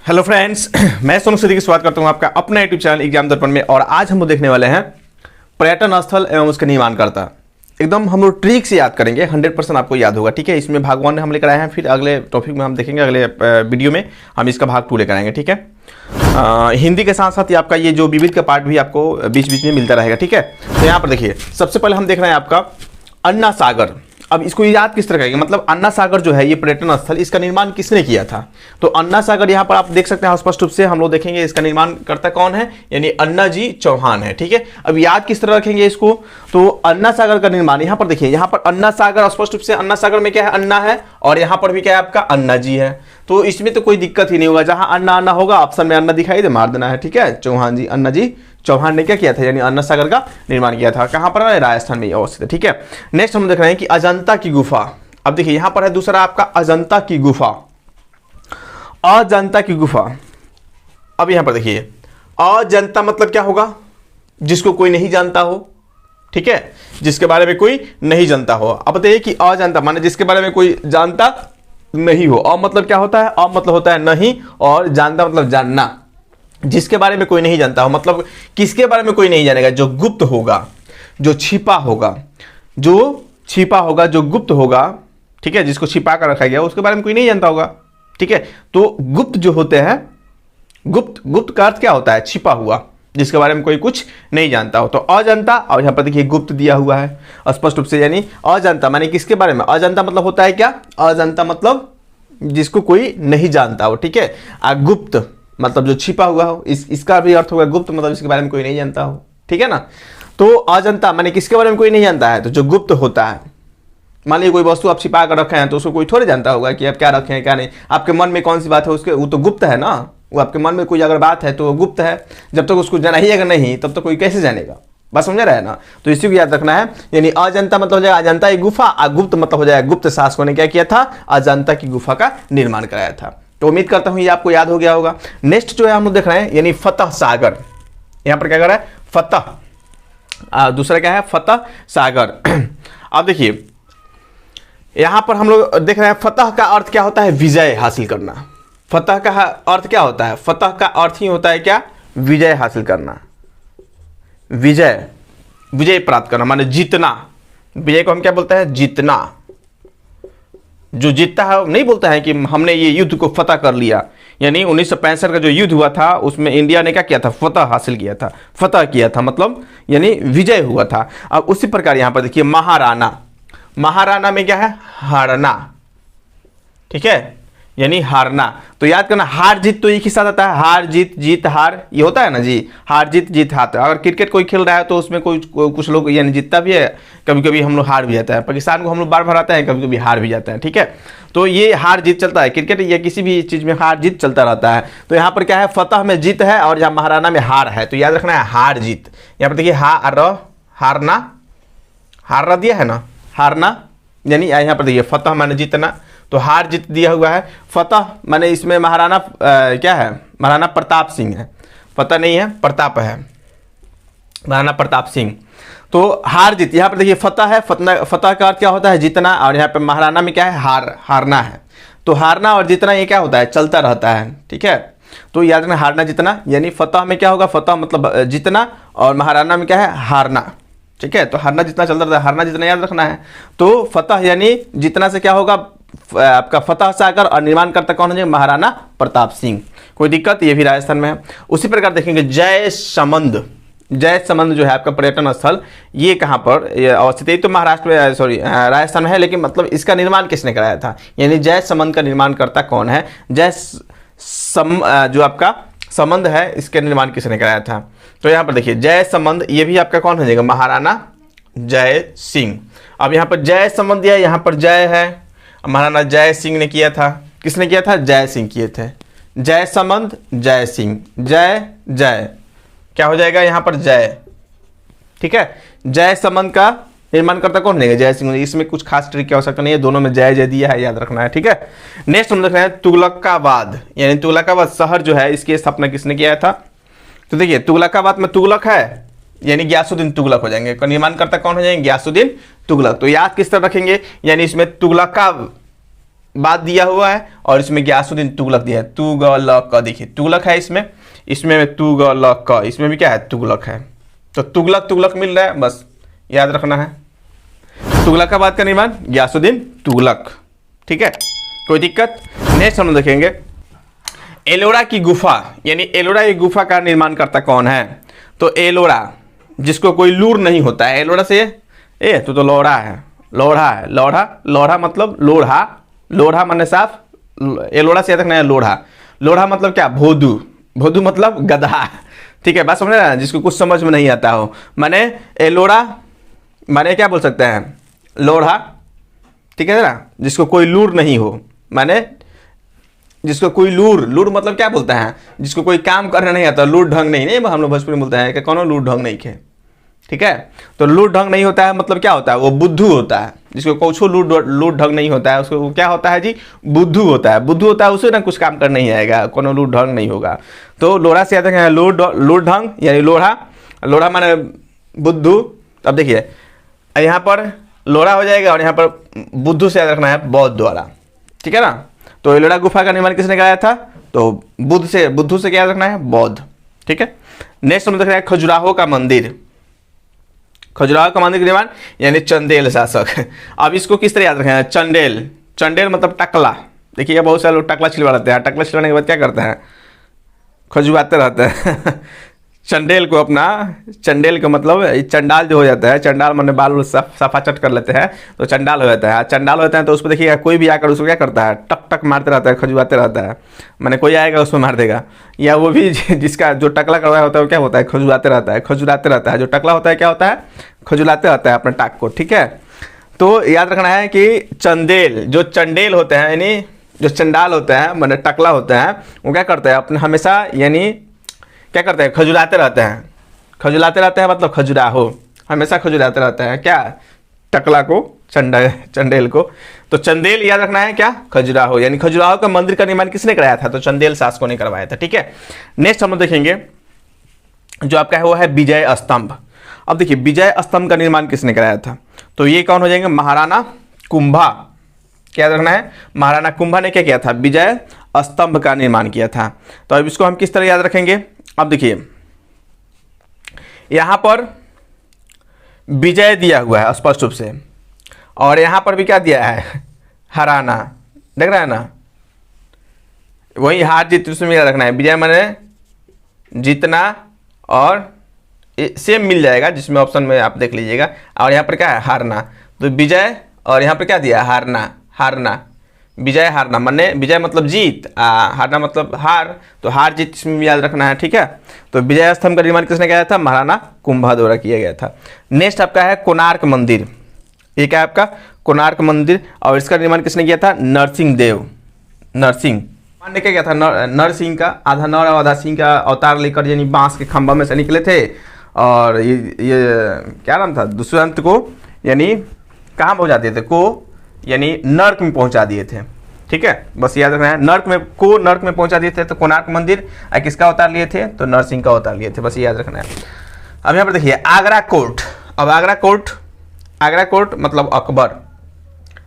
Hello friends, मैं सोनू सिद्दीकी स्वागत करता हूं आपका अपना यूट्यूब चैनल एग्जाम दर्पण में। और आज हम लोग देखने वाले हैं पर्यटन स्थल एवं उसके निर्माणकर्ता। एकदम हम लोग ट्रिक से याद करेंगे, 100% आपको याद होगा। ठीक है, इसमें भाग 1 हम लेकर आए हैं, फिर अगले टॉपिक में हम देखेंगे, अगले वीडियो में हम इसका भाग 2 लेकर आएंगे। ठीक है, हिंदी के साथ साथ ये आपका ये जो विविध का पार्ट भी आपको बीच बीच में मिलता रहेगा। ठीक है, तो यहाँ पर देखिए, सबसे पहले हम देख रहे हैं आपका अन्ना सागर। अब इसको याद किस तरह करेंगे, मतलब अन्ना सागर जो है ये पर्यटन स्थल, इसका निर्माण किसने किया था? तो अन्ना सागर यहाँ पर आप देख सकते हैं, स्पष्ट रूप से हम लोग देखेंगे इसका निर्माण करता कौन है, यानी अन्ना जी चौहान है। ठीक है, अब याद किस तरह रखेंगे इसको, तो अन्ना सागर का निर्माण यहाँ पर देखिए, यहाँ पर अन्ना सागर स्पष्ट रूप से अन्ना सागर में क्या है, अन्ना है, और यहाँ पर भी क्या है आपका अन्ना जी है। तो इसमें तो कोई दिक्कत ही नहीं होगा, जहां अन्ना अन्ना होगा ऑप्शन में अन्ना दिखाई दे मार देना है। ठीक है, चौहान जी, अन्ना जी चौहान ने क्या किया था, यानी अन्ना सागर का निर्माण किया था। कहां पर है? राजस्थान में अवस्थित है। ठीक है, नेक्स्ट हम देख रहे हैं कि अजंता की गुफा। अब देखिए यहां पर है दूसरा आपका अजंता की गुफा, अजंता की गुफा। अब यहां पर देखिए, अजंता मतलब क्या होगा, जिसको कोई नहीं जानता हो। ठीक है, जिसके बारे में कोई नहीं जानता हो। अब बताइए कि अजंता माने जिसके बारे में कोई जानता नहीं हो। अ मतलब क्या होता है, अ मतलब होता है नहीं, और जानता मतलब जानना। जिसके बारे में कोई नहीं जानता हो मतलब किसके बारे में कोई नहीं जानेगा, जो गुप्त होगा, जो छिपा होगा, जो छिपा होगा, जो गुप्त होगा। ठीक है, जिसको छिपा कर रखा गया उसके बारे में कोई नहीं जानता होगा। ठीक है, तो गुप्त जो होते हैं, गुप्त का अर्थ क्या होता है, छिपा हुआ, जिसके बारे में कोई कुछ नहीं जानता हो। तो अजंता, और यहां पर देखिए गुप्त दिया हुआ है स्पष्ट रूप से, यानी अजंता माने किसके बारे में, अजंता मतलब होता है क्या, अजंता मतलब जिसको कोई नहीं जानता हो। ठीक है, गुप्त मतलब जो छिपा हुआ हो, इसका भी अर्थ होगा गुप्त मतलब इसके बारे में कोई नहीं जानता हो। ठीक है ना, तो अजंता माने किसके बारे में कोई नहीं जानता है, तो जो गुप्त होता है। मान लीजिए कोई वस्तु आप छिपा कर रखे हैं, तो उसको कोई थोड़े जानता होगा कि आप क्या रखे हैं क्या नहीं। आपके मन में कौन सी बात है उसके, वो तो गुप्त है ना, वो आपके मन में कोई अगर बात है तो वो गुप्त है। जब तक उसको जाना ही अगर नहीं, तब तक कोई कैसे जानेगा, बात समझ रहा है ना। तो इसी को याद रखना है, यानी अजंता मतलब हो जाएगा अजंता की गुफा, और गुप्त मतलब हो जाएगा गुप्त शासकों ने क्या किया था, अजंता की गुफा का निर्माण कराया था। तो उम्मीद करता हूं ये आपको याद हो गया होगा। नेक्स्ट जो है हम लोग देख रहे हैं, यानी फतह सागर। यहां पर क्या कर रहा है, फतह, दूसरा क्या है, फतह सागर। अब देखिए यहां पर हम लोग देख रहे हैं, फतह का अर्थ क्या होता है, विजय हासिल करना। फतह का अर्थ क्या होता है, फतह का अर्थ ही होता है क्या, विजय हासिल करना, विजय प्राप्त करना, माने जीतना। विजय को हम क्या बोलते हैं, जीतना। जो जीतता है नहीं बोलता है कि हमने ये युद्ध को फतह कर लिया। यानी 1965 का जो युद्ध हुआ था उसमें इंडिया ने क्या किया था, फतह हासिल किया था, फतह किया था मतलब यानी विजय हुआ था। अब उसी प्रकार यहां पर देखिए महाराणा, महाराणा में क्या है, हारना। ठीक है, यानी हारना। तो याद करना, हार जीत तो एक ही साथ आता है, हार जीत, जीत हार, ये होता है ना जी, हार जीत, जीत हार। अगर क्रिकेट कोई खेल रहा है तो उसमें कुछ लोग यानी जीतता भी है, कभी कभी हम लोग हार भी जाता है। पाकिस्तान को हम लोग बार बार आते हैं, कभी कभी हार भी जाता है। ठीक है, तो ये हार जीत चलता है, क्रिकेट या किसी भी चीज में हार जीत चलता रहता है। तो यहाँ पर क्या है, फतह में जीत है और यहाँ महाराणा में हार है। तो याद रखना है हार जीत। यहाँ पर देखिए हारना, हारना दिया है ना, हारना, यानी यहाँ पर देखिए फतह माने जीतना, तो हार जीत दिया हुआ है। फतह माने इसमें महाराणा क्या है, महाराणा प्रताप सिंह है, फतह नहीं है, प्रताप है, महाराणा प्रताप सिंह। तो हार जीत, यहाँ पर देखिए फतह है, फतह का अर्थ क्या होता है, जीतना, और यहाँ पे महाराणा में क्या है, हारना है। तो हारना और जीतना ये क्या होता है, चलता रहता है। ठीक है, तो याद रखना हारना जीतना, यानी फतह में क्या होगा, फतह मतलब जीतना, और महाराणा में क्या है, हारना। ठीक है, तो हारना जितना चलता रहता है, हारना जितना याद रखना है। तो फतह यानी जितना से क्या होगा आपका फतह सागर, और निर्माण करता कौन है, महाराणा प्रताप सिंह। कोई दिक्कत, ये भी राजस्थान में है। उसी प्रकार देखेंगे जयसमंद, जयसमंद जो है आपका पर्यटन स्थल, ये कहाँ पर अवस्थित है, तो महाराष्ट्र में, सॉरी राजस्थान में है। लेकिन मतलब इसका निर्माण किसने कराया था, यानी जयसमंद का निर्माण करता कौन है, जो आपका संबंध है, इसके निर्माण किसने कराया था। तो यहाँ पर देखिए जयसमंद, ये भी आपका कौन हो जाएगा, महाराणा जय सिंह। अब यहाँ पर जयसमंद दिया, यहाँ पर जय है, महाराणा जय सिंह ने किया था। किसने किया था, जय सिंह किए थे। जयसमंद जय सिंह, जय जय क्या हो जाएगा यहाँ पर, जय। ठीक है, जयसमंद का निर्माण करता कौन है, जय सिंह। इसमें कुछ खास ट्रिक की आवश्यकता नहीं है, दोनों में जय जय दिया है, याद रखना है। ठीक है, नेक्स्ट हम देख रहे हैं तुगलकाबाद, यानी तुगलकाबाद शहर जो है, इसकी स्थापना किसने किया था। तो देखिए तुगलकाबाद में तुगलक है, यानी ग्यासुद्दीन तुगलक हो जाएंगे। निर्माण करता कौन हो जाएंगे, ग्यासुद्दीन तुगलक। तो याद किस तरह रखेंगे, यानी इसमें तुगलका बात दिया हुआ है और इसमें गियासुद्दीन तुगलक दिया है। तुगलक, देखिए तुगलक है इसमें तुगलक, इसमें भी क्या है, तुगलक है। तो तुगलक तुगलक मिल रहा है, बस याद रखना है। तुगलक का बात का निर्माण गियासुद्दीन तुगलक, ठीक है, कोई दिक्कत। नेक्स्ट हम देखेंगे एलोरा की गुफा, यानी एलोरा की गुफा का निर्माण करता कौन है? तो एलोरा, जिसको कोई लूर नहीं होता है, एलोरा से तो लोढ़ा है, लोढ़ा है, लोढ़ा मतलब लोढ़ा, लोढ़ा माने साफ, एलोरा से याद रखना है लोढ़ा। लोढ़ा मतलब क्या? भोदू, भोदू मतलब गधा, ठीक है, बात समझ रहे हैं? जिसको कुछ समझ में नहीं आता हो, माने एलोरा माने क्या बोल सकते हैं, लोढ़ा, ठीक है ना, जिसको कोई लूर नहीं हो, माने जिसको कोई लूर मतलब क्या बोलते हैं, जिसको कोई काम करना नहीं आता, लूर ढंग नहीं हम लोग भोजपुरी में बोलते हैं कि कौन लूर ढंग नहीं खे, ठीक है। तो लूर ढंग नहीं होता है मतलब क्या होता है, वो बुद्धू होता है। जिसको कुछ लूर ढंग नहीं होता है उसको वो क्या होता है जी, बुद्धू होता है। बुद्धू होता है उसे ना कुछ काम करना नहीं आएगा, कौन लूर ढंग नहीं होगा। तो लोढ़ा से याद रखना है लूर ढंग, यानी लोढ़ा, लोढ़ा माने बुद्धू। अब देखिए यहाँ पर लोढ़ा हो जाएगा और यहाँ पर बुद्धू से याद रखना है बौद्ध द्वारा, ठीक है ना। तो एलोरा गुफा का निर्माण किसने कराया था? तो बुद्धू से क्या याद रखना है, बौद्ध, ठीक है। नेक्स्ट हम देख रहे हैं खजुराहो का मंदिर। खजुराहो का मंदिर का निर्माण यानी चंदेल शासक। अब इसको किस तरह याद रखें, चंडेल, चंडेल मतलब टकला। देखिए बहुत सारे लोग टकला छिलवाते हैं, टकला छिलवाने के बाद क्या करते हैं, खजुआते रहते हैं। चंडेल को अपना, चंडेल का मतलब चंडाल जो हो जाता है, चंडाल माने बाल सफा चट कर लेते हैं तो चंडाल हो जाता है। चंडाल होता है तो उस पर देखिएगा कोई भी आकर उसको क्या करता है, टक टक मारते रहता है, खजुआते रहता है, माने कोई आएगा उसको मार देगा। या वो भी जिसका जो टकला करवाया होता है वो क्या होता है, खजुआते रहता है, खजुराते रहता है। जो टकला होता है क्या होता है, खजुलाते रहता है अपने टाक को, ठीक है। तो याद रखना है कि चंदेल, जो चंडेल होते हैं यानी जो चंडाल होते हैं माने टकला होते हैं, वो क्या करते हैं अपने हमेशा यानी क्या करते हैं, खजुलाते रहते हैं। खजुलाते रहते हैं मतलब खजुराहो, हमेशा खजुलाते रहते हैं क्या, टकला को, चंडेल को। तो चंदेल याद रखना है क्या, खजुराहो, यानी खजुराहो का मंदिर का निर्माण किसने कराया था? तो चंदेल शासकों ने करवाया था, ठीक है। नेक्स्ट हम लोग देखेंगे जो आपका है वो है विजय स्तंभ। अब देखिए विजय स्तंभ का निर्माण किसने कराया था? तो ये कौन हो जाएंगे, महाराणा कुंभा। क्या याद रखना है, महाराणा कुंभा ने क्या किया था, विजय स्तंभ का निर्माण किया था। तो अब इसको हम किस तरह याद रखेंगे? अब देखिए यहां पर विजय दिया हुआ है स्पष्ट रूप से, और यहां पर भी क्या दिया है, हराना, देख रहा है ना, वही हार जीत उसमें याद रखना है। विजय माने जीतना और सेम मिल जाएगा जिसमें ऑप्शन में आप देख लीजिएगा, और यहाँ पर क्या है, हारना। तो विजय और यहाँ पर क्या दिया, हारना, हारना, विजय हारना, माने विजय मतलब जीत, हारना मतलब हार, तो हार जीत इसमें भी याद रखना है, ठीक है। तो विजय स्तंभ का निर्माण किसने किया था, महाराणा कुंभा द्वारा किया गया था। नेक्स्ट आपका है कोणार्क मंदिर। ये क्या है आपका, कोणार्क मंदिर, और इसका निर्माण किसने किया था, नरसिंह देव, नरसिंह ने क्या किया था, नरसिंह का आधा नर और आधा सिंह का अवतार लेकर यानी बांस के खंभा में से निकले थे, और ये क्या नाम था, दुष्यंत को यानी कहाँ पहुँचा दिए थे, को यानी नर्क में पहुंचा दिए थे, ठीक है। बस याद रखना है, नर्क में पहुंचा दिए थे। तो कोणार्क मंदिर किसका अवतार लिए थे, तो नरसिंह का अवतार लिए थे, बस याद रखना है। अब यहाँ पर देखिए आगरा कोर्ट। अब आगरा कोर्ट मतलब अकबर।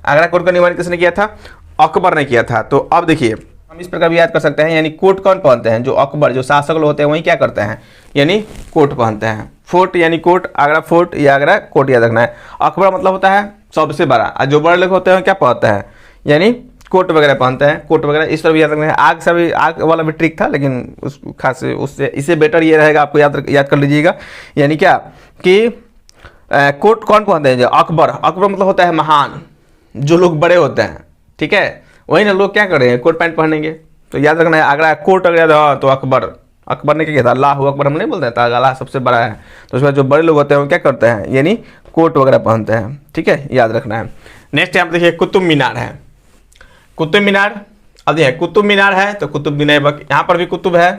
आगरा कोर्ट का निर्माण किसने किया था, अकबर ने किया था। तो अब देखिए हम इस प्रकार भी याद कर सकते हैं, यानी कोट कौन पहनते हैं, जो अकबर, जो शासक लोग होते हैं वही क्या करते हैं, यानी कोट पहनते हैं। फोर्ट यानी कोट, आगरा फोर्ट या आगरा कोट याद रखना है। अकबर मतलब होता है सबसे बड़ा, और जो बड़े लोग होते हैं क्या पहनते हैं, यानी कोट वगैरह पहनते हैं, कोट वगैरह। इस पर भी याद रखना है। आग वाला भी ट्रिक था, लेकिन उस खास उससे इससे बेटर ये रहेगा, आपको याद कर लीजिएगा। यानी क्या कि कोट कौन पहनते हैं, जो अकबर। अकबर मतलब होता है महान, जो लोग बड़े होते हैं, ठीक है, वही ना लोग क्या करेंगे, कोट पैंट पहनेंगे। तो याद रखना है आगरा कोट अगर तो अकबर ने क्या किया था, अल्लाह अकबर हम नहीं बोलते हैं, अल्लाह सबसे बड़ा है। तो उसके बाद जो बड़े लोग होते हैं वो क्या करते हैं, यानी कोट वगैरह पहनते हैं, ठीक है, याद रखना है। नेक्स्ट यहाँ पर देखिए कुतुब मीनार है। कुतुब मीनार, अब देखिए कुतुब मीनार है तो कुतुबुद्दीन ऐबक, यहाँ पर भी कुतुब है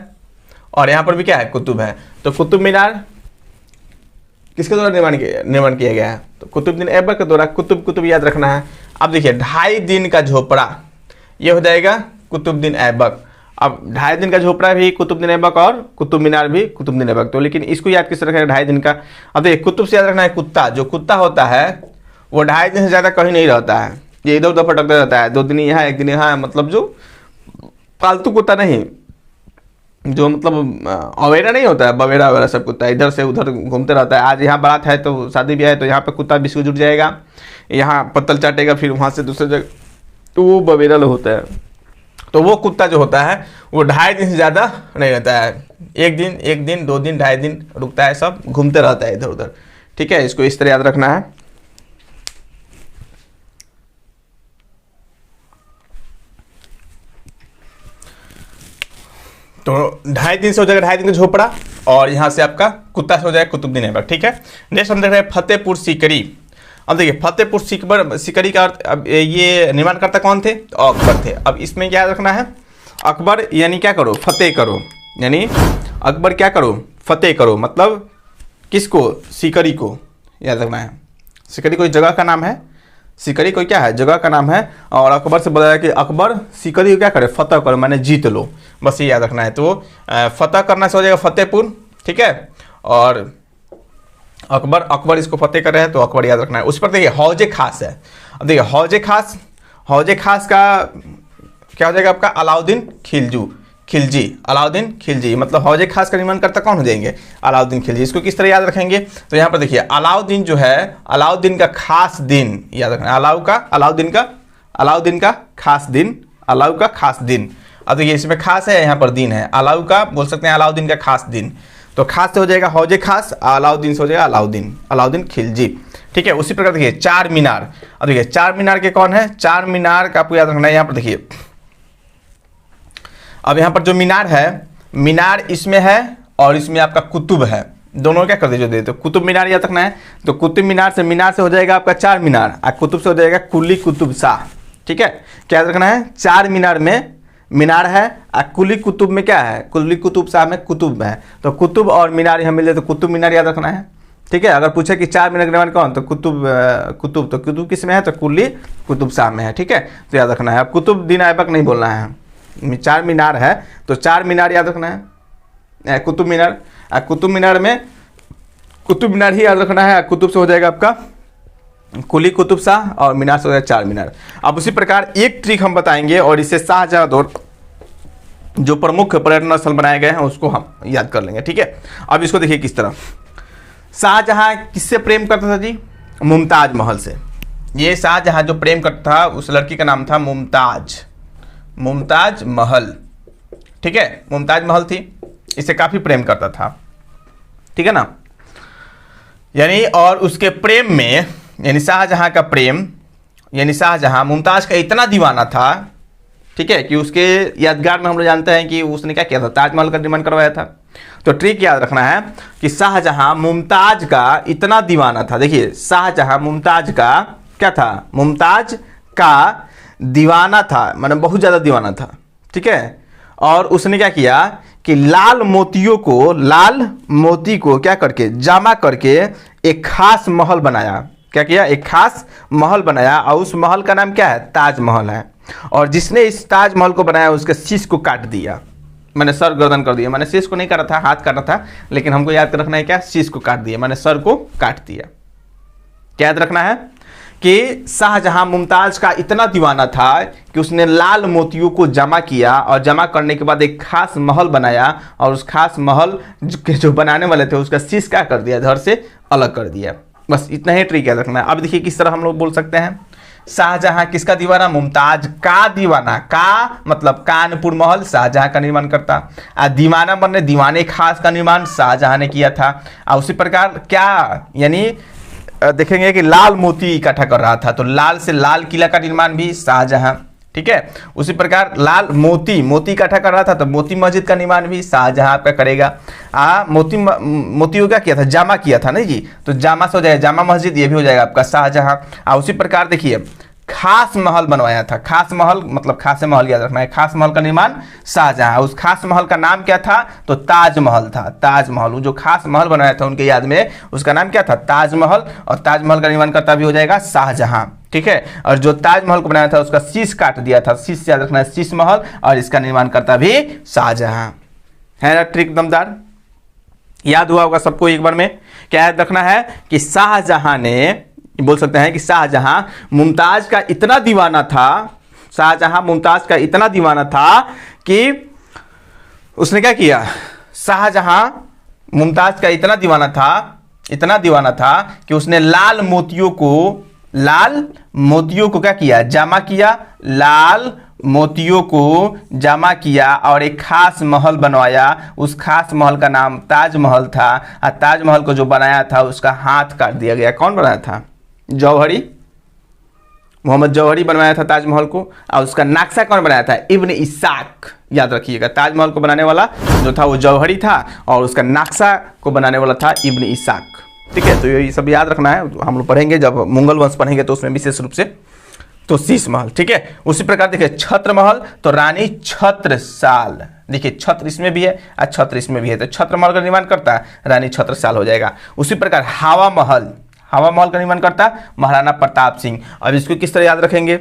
और यहाँ पर भी क्या है, कुतुब है। तो कुतुब मीनार किसके द्वारा निर्माण किया गया है, तो कुतुबुद्दीन ऐबक के द्वारा। कुतुब याद रखना है। अब देखिए 2.5 दिन का झोपड़ा, ये हो जाएगा कुतुबुद्दीन ऐबक। अब 2.5 दिन का झोपड़ा भी कुतुबुद्दीन ऐबक और कुतुब मीनार भी कुतुबुद्दीन ऐबक। तो लेकिन इसको याद किस रखना है, 2.5 दिन का। अब देखिए कुतुब से याद रखना है कुत्ता, जो कुत्ता होता है वो 2.5 दिन से ज़्यादा कहीं नहीं रहता है, ये इधर उधर भटकता रहता है, 2 दिन यहाँ 1 दिन यहाँ, मतलब जो पालतू कुत्ता नहीं, जो मतलब अवेरा नहीं होता है, बवेरा वगैरह सब कुत्ता इधर से उधर घूमते रहता है। आज यहाँ बारात है तो शादी भी है तो यहाँ पे कुत्ता बिस्कुट जुट जाएगा, यहाँ पत्तल चाटेगा, फिर वहाँ से दूसरे जगह, तो वो बवेरा होता है। तो वो कुत्ता जो होता है वो 2.5 दिन से ज़्यादा नहीं रहता है, 1 दिन 2 दिन 2.5 दिन रुकता है, सब घूमते रहता है इधर उधर। ठीक है, इसको इस तरह याद रखना है। तो 2.5 दिन से हो जाएगा 2.5 दिन का झोपड़ा, और यहाँ से आपका कुत्ता से हो जाएगा कुतुबुद्दीन ऐबक। ठीक है, नेक्स्ट हम देख रहे हैं फतेहपुर सीकरी। अब देखिए फतेहपुर सीकरी का अर्थ, अब ये निर्माणकर्ता कौन थे? तो अकबर थे। अब इसमें क्या रखना है? अकबर यानी क्या करो? फतेह करो, यानी अकबर क्या करो? फतेह करो, मतलब किसको? सीकरी को याद रखना है। सीकरी कोई जगह का नाम है, सीकरी कोई क्या है? जगह का नाम है। और अकबर से बताया कि अकबर सीकरी को क्या करे? फतह करो, मैंने जीत लो, बस ये याद रखना है। तो फतह करना से हो जाएगा फतेहपुर। ठीक है, और अकबर इसको फतेह कर रहे हैं तो अकबर याद रखना है। उस पर देखिए हौजे खास है। अब देखिए हौजे खास का क्या हो जाएगा आपका? अलाउद्दीन खिलजी, अलाउद्दीन खिलजी, मतलब हौजे खास का निर्माण करता कौन हो जाएंगे? अलाउद्दीन खिलजी। इसको किस तरह याद रखेंगे? तो यहाँ पर देखिए अलाउद्दीन जो है, अलाउद्दीन का खास दिन याद रखना है। अलाउद्दीन का खास दिन, अलाउ का खास दिन। अब देखिए इसमें खास है, यहाँ पर दिन है, अलाउ का बोल सकते हैं अलाउद्दीन का खास दिन। तो खास से हो जाएगा हौजे खास, अलाउद्दीन से हो जाएगा अलाउद्दीन खिलजी। ठीक है, उसी प्रकार देखिए चार मीनार। अब देखिए चार मीनार के कौन है? चार मीनार का आपको याद रखना है। यहाँ पर देखिए, अब यहाँ पर जो मीनार है, मीनार इसमें है और इसमें आपका कुतुब है, दोनों क्या कर दीजिए? तो कुतुब मीनार याद रखना है। तो कुतुब मीनार से हो जाएगा आपका चार मीनार, और कुतुब से हो जाएगा कुली कुतुब शाह। ठीक है, क्या याद रखना है? चार मीनार में मीनार है, और कुली कुतुब में क्या है? कुली कुतुब शाह में कुतुब है। तो कुतुब और मीनार यहाँ मिले तो कुतुब मीनार याद रखना है। ठीक है, अगर पूछे कि चार मीनार का निर्माण कौन? तो कुतुब किस में है? तो कुली कुतुब शाह में है। ठीक है, तो याद रखना है। अब कुतुबुद्दीन ऐबक नहीं बोलना है, चार मीनार है तो चार मीनार याद रखना है। कुतुब मीनार में कुतुब मीनार ही याद रखना है। कुतुब से हो जाएगा आपका कुली कुतुब शाह, और मीनार से हो जाएगा चार मीनार। अब उसी प्रकार एक ट्रिक हम बताएंगे, और इससे शाहजहां दौर जो प्रमुख पर्यटन स्थल बनाए गए हैं उसको हम याद कर लेंगे। ठीक है, अब इसको देखिए किस तरह। शाहजहां किससे प्रेम करता था जी? मुमताज महल से। ये शाहजहां जो प्रेम करता था उस लड़की का नाम था मुमताज महल। ठीक है, मुमताज महल थी, इसे काफी प्रेम करता था। ठीक है ना, यानी और उसके प्रेम में, यानी शाहजहां का प्रेम, यानी शाहजहां मुमताज का इतना दीवाना था, ठीक है, कि उसके यादगार में हम लोग जानते हैं कि उसने क्या किया था? ताजमहल का निर्माण करवाया था। तो ट्रिक याद रखना है कि शाहजहां मुमताज का इतना दीवाना था। देखिए शाहजहां मुमताज का क्या था? मुमताज का दीवाना था, माने बहुत ज़्यादा दीवाना था। ठीक है, और उसने क्या किया कि लाल मोती को क्या करके जमा करके एक खास महल बनाया। क्या किया? एक खास महल बनाया, और उस महल का नाम क्या है? ताजमहल है। और जिसने इस ताजमहल को बनाया उसके शीश को काट दिया, मैंने सर गर्दन कर दिया। मैंने शीश को नहीं काटा था, हाथ काटा था, लेकिन हमको याद रखना है क्या? शीश को काट दिया, मैंने सर को काट दिया। क्या याद रखना है कि शाहजहां मुमताज का इतना दीवाना था कि उसने लाल मोतियों को जमा किया, और जमा करने के बाद एक खास महल बनाया, और उस खास महल के जो बनाने वाले थे उसका शीश क्या कर दिया? धड़ से अलग कर दिया। बस इतना ही ट्रिक याद रखना है। अब देखिए किस तरह हम लोग बोल सकते हैं। शाहजहां किसका दीवाना? मुमताज का दीवाना। का मतलब कानपुर महल शाहजहां का निर्माण करता, दीवाना बनने दीवाने खास का निर्माण शाहजहां ने किया था। और उसी प्रकार क्या, यानी देखेंगे कि लाल मोती इकट्ठा कर रहा था, तो लाल से लाल किला का निर्माण भी शाहजहां। ठीक है, उसी प्रकार लाल मोती इकट्ठा कर रहा था, तो मोती मस्जिद का निर्माण भी शाहजहां आपका करेगा। मोती क्या किया था? जामा किया था, नहीं जी, तो जामा से हो जाएगा जामा मस्जिद, ये भी हो जाएगा आपका शाहजहां। और उसी प्रकार देखिए खास महल बनवाया था। खास महल मतलब खास महल याद रखना है। खास महल का निर्माण शाहजहां। उस खास महल का नाम क्या था? तो ताजमहल था। ताजमहल, जो खास महल बनाया था उनके याद में, उसका नाम क्या था? ताजमहल। और ताजमहल का निर्माण करता भी हो जाएगा शाहजहां। ठीक है, और जो ताजमहल को बनाया था उसका शीश काट दिया था, शीश से याद रखना है शीश महल, और इसका निर्माण करता भी शाहजहां। है ना ट्रिक दमदार? याद हुआ होगा सबको एक बार में। क्या याद रखना है कि शाहजहां ने बोल सकते हैं कि शाहजहां मुमताज का इतना दीवाना था, शाहजहां मुमताज का इतना दीवाना था कि उसने क्या किया, शाहजहां मुमताज का इतना दीवाना था कि उसने लाल मोतियों को क्या किया, जमा किया, लाल मोतियों को जमा किया और एक खास महल बनवाया। उस खास महल का नाम ताजमहल था और ताजमहल को जो बनाया था उसका हाथ काट दिया गया। कौन बनाया था? जौहरी, मोहम्मद जौहरी बनवाया था ताजमहल को। और उसका नक्शा कौन बनाया था? इब्न इसाक। याद रखिएगा, ताजमहल को बनाने वाला जो था वो जौहरी था और उसका नक्शा को बनाने वाला था इब्न इसाक। ठीक है, तो ये सब याद रखना है, हम लोग पढ़ेंगे जब मुगल वंश पढ़ेंगे तो उसमें विशेष रूप से। तो शीश महल, ठीक है। उसी प्रकार देखिए छत्र महल, तो रानी छत्रसाल। देखिए छत्र इसमें भी है और छत्र इसमें भी है, तो छत्र महल का निर्माण करता है रानी छत्रसाल हो जाएगा। उसी प्रकार हवा महल का निर्माण करता महाराणा प्रताप सिंह। अब इसको किस तरह याद रखेंगे?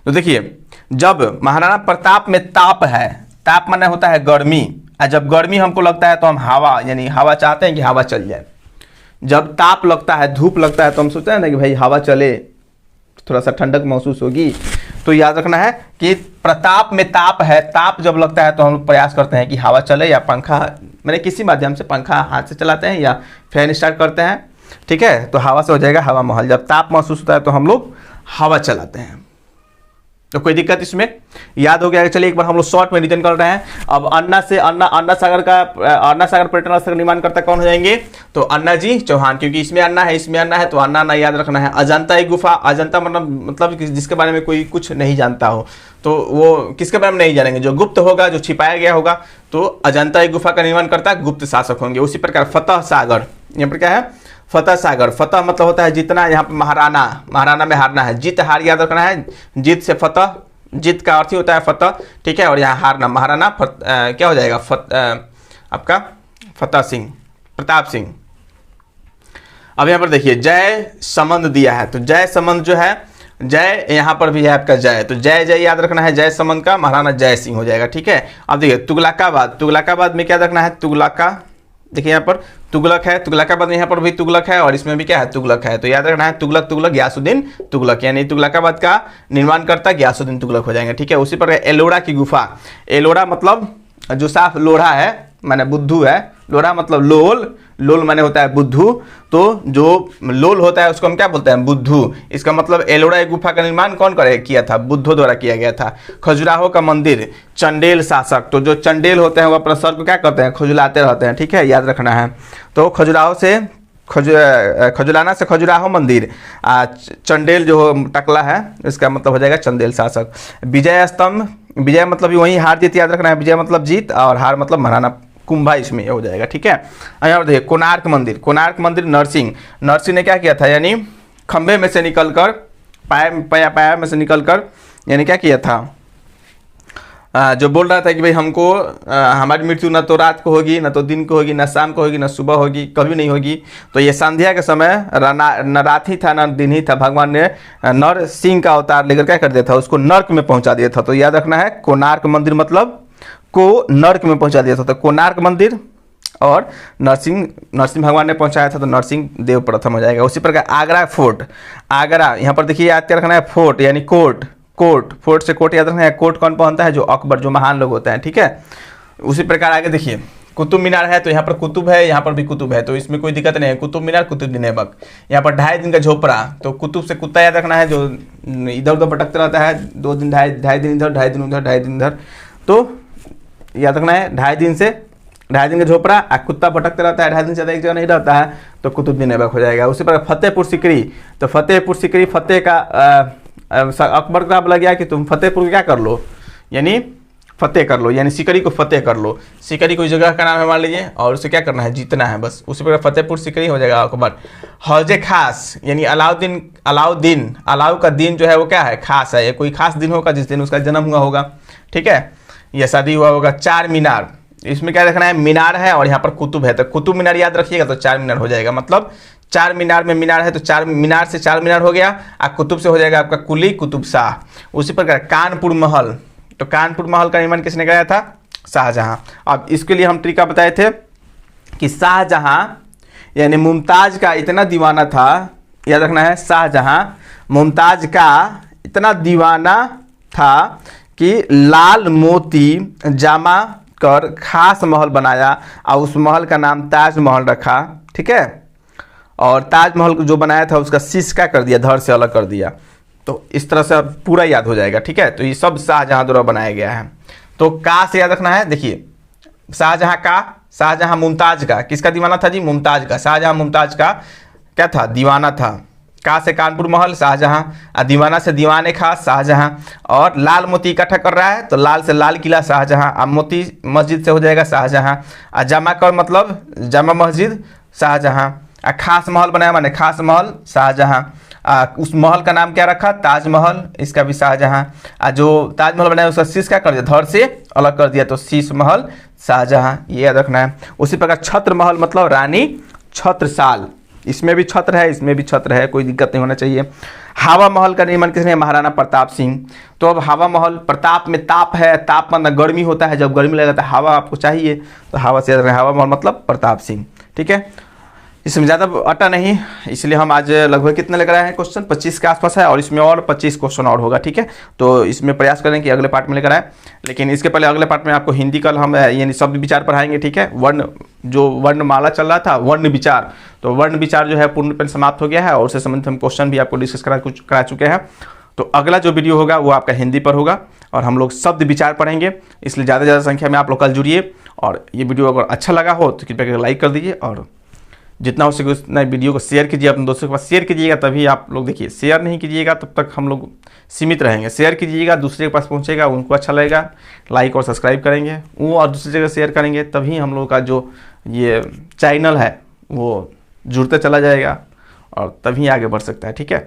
तो देखिए जब महाराणा प्रताप में ताप है, ताप माने होता है गर्मी, और जब गर्मी हमको लगता है तो हम हवा, यानी हवा चाहते हैं कि हवा चल जाए। जब ताप लगता है, धूप लगता है, तो हम सोचते हैं ना कि भाई हवा चले, थोड़ा सा ठंडक महसूस होगी। तो याद रखना है कि प्रताप में ताप है, ताप जब लगता है तो हम प्रयास करते हैं कि हवा चले, या पंखा, मैंने किसी माध्यम से पंखा हाथ से चलाते हैं या फैन स्टार्ट करते हैं। ठीक है, तो हवा से हो जाएगा हवा महल। जब ताप महसूस होता है तो हम लोग हवा चलाते हैं। तो कोई दिक्कत इसमें? याद हो गया? चलिए एक बार हम लोग शॉर्ट में रिटर्न कर रहे हैं। अब अन्ना सागर पर्यटन स्थल का निर्माण करता कौन हो जाएंगे? तो अन्ना जी चौहान, क्योंकि इसमें अन्ना है तो अन्ना याद रखना है। अजंता एक गुफा, अजंता मतलब जिसके बारे में कोई कुछ नहीं जानता हो, तो वो किसके बारे में नहीं जानेंगे? जो गुप्त होगा, जो छिपाया गया होगा। तो अजंता एक गुफा का निर्माण करता गुप्त शासक होंगे। उसी प्रकार फतह सागर, यहाँ पर क्या है? फतह सागर। फतह मतलब होता है जीतना, यहाँ पे महाराणा में हारना है। जीत हार याद रखना है, जीत से फतह, जीत का अर्थ ही होता है फतह। ठीक है, और यहाँ हारना, महाराणा क्या हो जाएगा? आपका फतह सिंह, प्रताप सिंह। अब यहाँ पर देखिए जय संबंध दिया है, तो जय संबंध जो है, जय यहाँ पर भी है आपका जय, तो जय याद रखना है। जय संबंध का महाराणा जय सिंह हो जाएगा। ठीक है, अब देखिए तुगलकाबाद में क्या रखना है? तुगलका, देखिए यहाँ पर तुगलक है, तुगलकाबाद में यहाँ पर भी तुगलक है और इसमें भी क्या है? तुगलक है। तो याद रखना है तुगलक गयासुद्दीन तुगलक, यानी तुगलकाबाद का निर्माण करता गयासुद्दीन तुगलक हो जाएंगे। ठीक है, उसी पर एलोरा की गुफा। एलोरा मतलब जो साफ लोढ़ा है, माने बुद्धू है। लोढ़ा मतलब लोल माने होता है बुद्धू। तो जो लोल होता है उसको हम क्या बोलते हैं? बुद्धू। इसका मतलब एलोरा गुफा का निर्माण कौन किया था? बुद्धों द्वारा किया गया था। खजुराहो का मंदिर, चंडेल शासक, तो जो चंडेल होते हैं वह अपना सर को क्या करते हैं? खुजलाते रहते हैं। ठीक है, याद रखना है। तो खजुराहो से खजुलाना से खजुराहो मंदिर, चंडेल जो टकला है इसका मतलब हो जाएगा चंदेल शासक। विजय स्तंभ, विजय मतलब वही हार जीत याद रखना है। विजय मतलब जीत और हार मतलब महाराणा कुंभा, इसमें हो जाएगा। ठीक है, यहाँ पर देखिए कोणार्क मंदिर नरसिंह ने क्या किया था? यानी खंभे में से निकलकर, पाया में से निकलकर, यानी क्या किया था? जो बोल रहा था कि भाई हमको हमारी मृत्यु न तो रात को होगी, न तो दिन को होगी, न शाम को होगी, न सुबह होगी, कभी नहीं होगी। तो ये संध्या के समय न रात ही था न दिन ही था, भगवान ने नर सिंह का अवतार लेकर क्या कर दिया था? उसको नर्क में पहुंचा दिया था। तो याद रखना है कोणार्क मंदिर मतलब को नर्क में पहुंचा दिया था। तो कोणार्क मंदिर और नरसिंह भगवान ने पहुंचाया था, तो नरसिंह देव प्रथम हो जाएगा। उसी प्रकार आगरा फोर्ट, आगरा यहाँ पर देखिए याद क्या रखना है? फोर्ट यानी कोर्ट, फोर्ट से कोर्ट याद रखना है। कोर्ट कौन पहनता है? जो अकबर, जो महान लोग होते हैं। ठीक है, उसी प्रकार आगे देखिए कुतुब मीनार है, तो यहाँ पर कुतुब है, यहाँ पर भी कुतुब है, तो इसमें कोई दिक्कत नहीं है। कुतुब मीनार, कुतुबुद्दीन ऐबक। यहाँ पर 2.5 दिन का झोपड़ा, तो कुतुब से कुत्ता याद रखना है, जो इधर उधर भटकता रहता है। 2 दिन, 2.5 दिन इधर, 2.5 दिन उधर, 2.5 दिन इधर। तो याद रखना है 2.5 दिन का झोपड़ा, कुत्ता भटकता रहता है, 2.5 दिन से ज़्यादा एक जगह नहीं रहता है, तो कुतुबुद्दीन ऐबक हो जाएगा। उसी प्रकार फतेहपुर सीकरी, तो फतेहपुर सीकरी, फतेह का अकबर का बोला गया कि तुम फतेहपुर क्या कर लो, यानी फतेह कर लो, यानी सीकरी को फतेह कर लो। सीकरी कोई जगह का नाम है मान लीजिए, और उसे क्या करना है? जीतना है बस। उसी प्रकार फतेहपुर सीकरी हो जाएगा अकबर। हौजे खास, यानी अलाउ का दिन जो है वो क्या है? खास है। ये कोई खास दिन होगा जिस दिन उसका जन्म हुआ होगा। ठीक है, या शादी हुआ होगा। चार मीनार, इसमें क्या रखना है? मीनार है और यहाँ पर कुतुब है, तो कुतुब मीनार याद रखिएगा, तो 4 मीनार हो जाएगा। मतलब 4 मीनार में मीनार है, तो 4 मीनार से 4 मीनार हो गया। कुतुब से हो जाएगा आपका कुली कुतुब शाह। उसी प्रकार कानपुर महल, तो कानपुर महल का निर्माण किसने कराया था? शाहजहां। अब इसके लिए हम तरीका बताए थे कि शाहजहां यानी मुमताज का इतना दीवाना था, याद रखना है, शाहजहां मुमताज का इतना दीवाना था कि लाल मोती जमा कर खास महल बनाया और उस महल का नाम ताजमहल रखा। ठीक है, और ताजमहल जो बनाया था उसका शीश क्या कर दिया, धड़ से अलग कर दिया। तो इस तरह से पूरा याद हो जाएगा। ठीक है, तो ये सब शाहजहां द्वारा बनाया गया है। तो का से याद रखना है। देखिए शाहजहां का, शाहजहां मुमताज का, किसका दीवाना था जी, मुमताज का। शाहजहां मुमताज का क्या था, दीवाना था। का से कानपुर महल शाहजहां, दीवाना से दीवाने खास शाहजहां, और लाल मोती इकट्ठा कर रहा है तो लाल से लाल किला शाहजहां, अब मोती मस्जिद से हो जाएगा शाहजहां, जमा कर मतलब जामा मस्जिद शाहजहां, खास महल बनाया माने खास महल शाहजहां, उस महल का नाम क्या रखा, ताजमहल, इसका भी शाहजहां। जो ताजमहल बनाया उसका शीश क्या कर दिया, धड़ से अलग कर दिया, तो शीश महल शाहजहां, ये याद रखना है। उसी प्रकार छत्र महल मतलब रानी छत्रसाल, इसमें भी छत्र है, इसमें भी छत्र है, कोई दिक्कत नहीं होना चाहिए। हवा महल का निर्माण किसने, महाराणा प्रताप सिंह। तो अब हवा महल, प्रताप में ताप है, ताप मतलब गर्मी होता है, जब गर्मी लगता है हवा आपको चाहिए, तो हवा से याद रखना, हवा महल मतलब प्रताप सिंह। ठीक है, इसमें ज़्यादा अटा नहीं, इसलिए हम आज लगभग कितने लेकर आए हैं क्वेश्चन, 25 के आसपास है, और इसमें और 25 क्वेश्चन और होगा। ठीक है, तो इसमें प्रयास करें कि अगले पार्ट में लेकर आए, लेकिन इसके पहले अगले पार्ट में आपको हिंदी कल हम यानी शब्द विचार पढ़ाएंगे। ठीक है, वर्ण जो वर्णमाला चल रहा था, वर्ण विचार, तो वर्ण विचार जो है पूर्णतः समाप्त हो गया है, और उससे संबंधित हम क्वेश्चन भी आपको डिस्कस करा चुके हैं। तो अगला जो वीडियो होगा वो आपका हिंदी पर होगा, और हम लोग शब्द विचार पढ़ेंगे, इसलिए ज़्यादा से ज़्यादा संख्या में आप लोग कल जुड़िए। और ये वीडियो अगर अच्छा लगा हो तो कृपया करके लाइक कर दीजिए, और जितना हो सके उतना वीडियो को शेयर कीजिए, अपने दोस्तों के पास शेयर कीजिएगा, तभी आप लोग देखिए, शेयर नहीं कीजिएगा तब तक हम लोग सीमित रहेंगे। शेयर कीजिएगा, दूसरे के पास पहुंचेगा, उनको अच्छा लगेगा, लाइक और सब्सक्राइब करेंगे वो, और दूसरी जगह शेयर करेंगे, तभी हम लोग का जो ये चैनल है वो जुड़ते चला जाएगा, और तभी आगे बढ़ सकता है। ठीक है,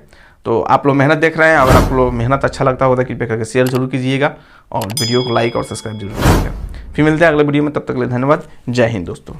तो आप लोग मेहनत देख रहे हैं, अगर आप लोग मेहनत अच्छा लगता होता है कृपया करके शेयर जरूर कीजिएगा, और वीडियो को लाइक और सब्सक्राइब जरूर कीजिएगा। फिर मिलते हैं अगले वीडियो में, तब तक के लिए धन्यवाद। जय हिंद दोस्तों।